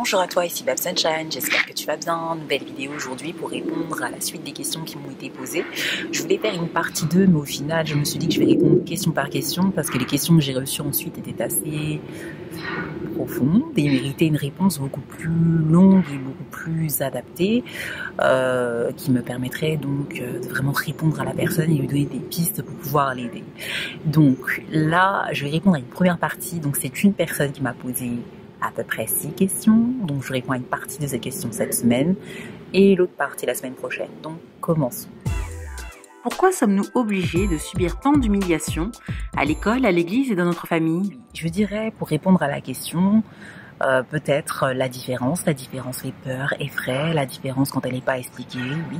Bonjour à toi, ici Bab Sunshine, j'espère que tu vas bien. Nouvelle vidéo aujourd'hui pour répondre à la suite des questions qui m'ont été posées. Je voulais faire une partie 2, mais au final, je me suis dit que je vais répondre question par question parce que les questions que j'ai reçues ensuite étaient assez profondes et méritaient une réponse beaucoup plus longue et beaucoup plus adaptée qui me permettrait donc de vraiment répondre à la personne et lui donner des pistes pour pouvoir l'aider. Donc là, je vais répondre à une première partie. Donc c'est une personne qui m'a posé à peu près 6 questions, donc je réponds à une partie de ces questions cette semaine et l'autre partie la semaine prochaine. Donc commençons. Pourquoi sommes-nous obligés de subir tant d'humiliations à l'école, à l'église et dans notre famille? Je dirais, pour répondre à la question, peut-être la différence fait peur, effraie, la différence quand elle n'est pas expliquée, oui,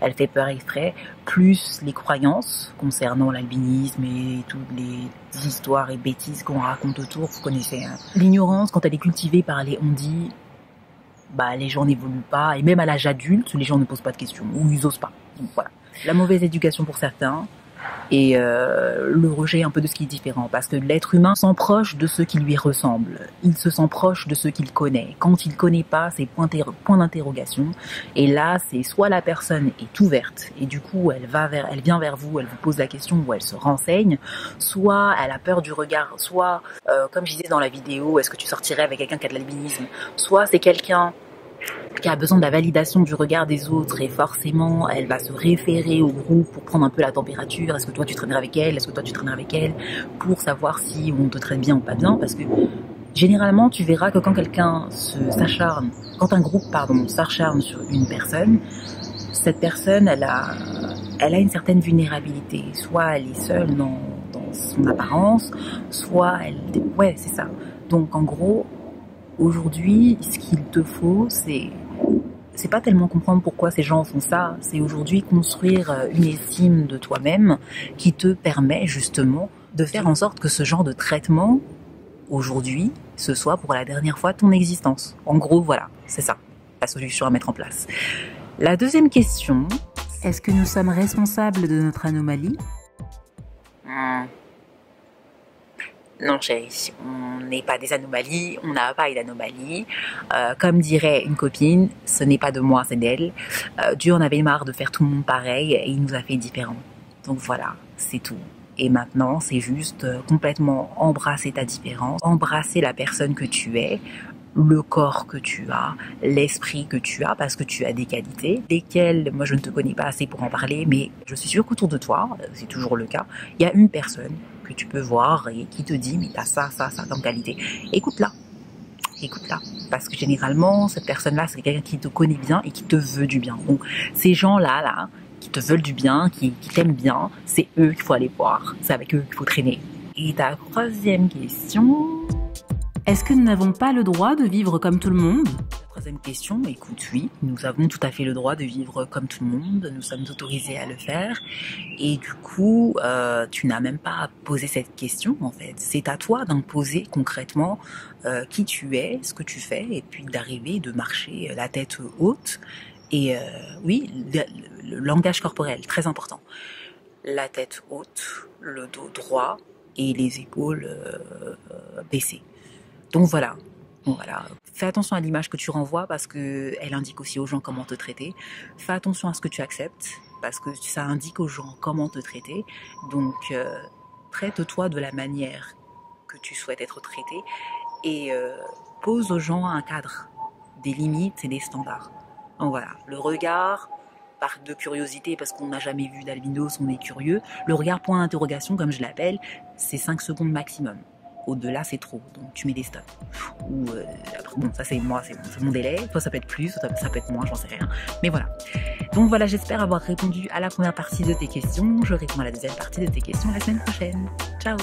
elle fait peur, effraie, plus les croyances concernant l'albinisme et toutes les histoires et bêtises qu'on raconte autour, vous connaissez, hein. L'ignorance, quand elle est cultivée par les on-dit, les gens n'évoluent pas, et même à l'âge adulte, les gens ne posent pas de questions, ou ils osent pas, donc voilà. La mauvaise éducation pour certains, et le rejet un peu de ce qui est différent, parce que l'être humain s'en proche de ceux qui lui ressemblent, il se sent proche de ceux qu'il connaît. Quand il ne connaît pas, c'est point d'interrogation, et là c'est soit la personne est ouverte et du coup elle vient vers vous, elle vous pose la question ou elle se renseigne, soit elle a peur du regard, soit comme je disais dans la vidéo, est-ce que tu sortirais avec quelqu'un qui a de l'albinisme, soit c'est quelqu'un qui a besoin de la validation du regard des autres et forcément elle va se référer au groupe pour prendre un peu la température. Est-ce que toi tu traînerais avec elle, est-ce que toi tu traînerais avec elle, pour savoir si on te traite bien ou pas bien, parce que généralement tu verras que quand quelqu'un quand un groupe s'acharne sur une personne, cette personne elle a une certaine vulnérabilité, soit elle est seule dans son apparence, soit ouais c'est ça. Donc en gros, aujourd'hui, ce qu'il te faut, c'est pas tellement comprendre pourquoi ces gens font ça, c'est aujourd'hui construire une estime de toi-même qui te permet justement de faire en sorte que ce genre de traitement, aujourd'hui, ce soit pour la dernière fois de ton existence. En gros, voilà, c'est ça, la solution à mettre en place. La deuxième question, est-ce que nous sommes responsables de notre anomalie? Non chérie, on n'est pas des anomalies, on n'a pas d'anomalie. Comme dirait une copine, ce n'est pas de moi, c'est d'elle. Dieu en avait marre de faire tout le monde pareil et il nous a fait différents. Donc voilà, c'est tout. Et maintenant, c'est juste complètement embrasser ta différence, embrasser la personne que tu es, le corps que tu as, l'esprit que tu as, parce que tu as des qualités, lesquelles, moi je ne te connais pas assez pour en parler, mais je suis sûre qu'autour de toi, c'est toujours le cas, il y a une personne que tu peux voir et qui te dit mais t'as ça comme qualité. Écoute-la, parce que généralement cette personne-là c'est quelqu'un qui te connaît bien et qui te veut du bien. Donc ces gens-là, qui te veulent du bien, qui t'aiment bien, c'est eux qu'il faut aller voir, c'est avec eux qu'il faut traîner. Et ta troisième question... Est-ce que nous n'avons pas le droit de vivre comme tout le monde? Troisième question, écoute, oui, nous avons tout à fait le droit de vivre comme tout le monde, nous sommes autorisés à le faire, et du coup, tu n'as même pas à poser cette question, en fait. C'est à toi d'imposer concrètement qui tu es, ce que tu fais, et puis d'arriver, de marcher la tête haute, et oui, le langage corporel, très important. La tête haute, le dos droit, et les épaules baissées. Donc voilà, fais attention à l'image que tu renvoies parce qu'elle indique aussi aux gens comment te traiter. Fais attention à ce que tu acceptes parce que ça indique aux gens comment te traiter. Donc traite-toi de la manière que tu souhaites être traité et pose aux gens un cadre, des limites et des standards. Donc voilà, le regard par de curiosité parce qu'on n'a jamais vu d'albinos, on est curieux. Le regard point d'interrogation comme je l'appelle, c'est 5 secondes maximum. Au-delà, c'est trop, donc tu mets des stops. Ou bon, ça c'est moi, c'est mon délai. Soit ça peut être plus, soit ça peut être moins, j'en sais rien. Mais voilà. Donc voilà, j'espère avoir répondu à la première partie de tes questions. Je réponds à la deuxième partie de tes questions la semaine prochaine. Ciao!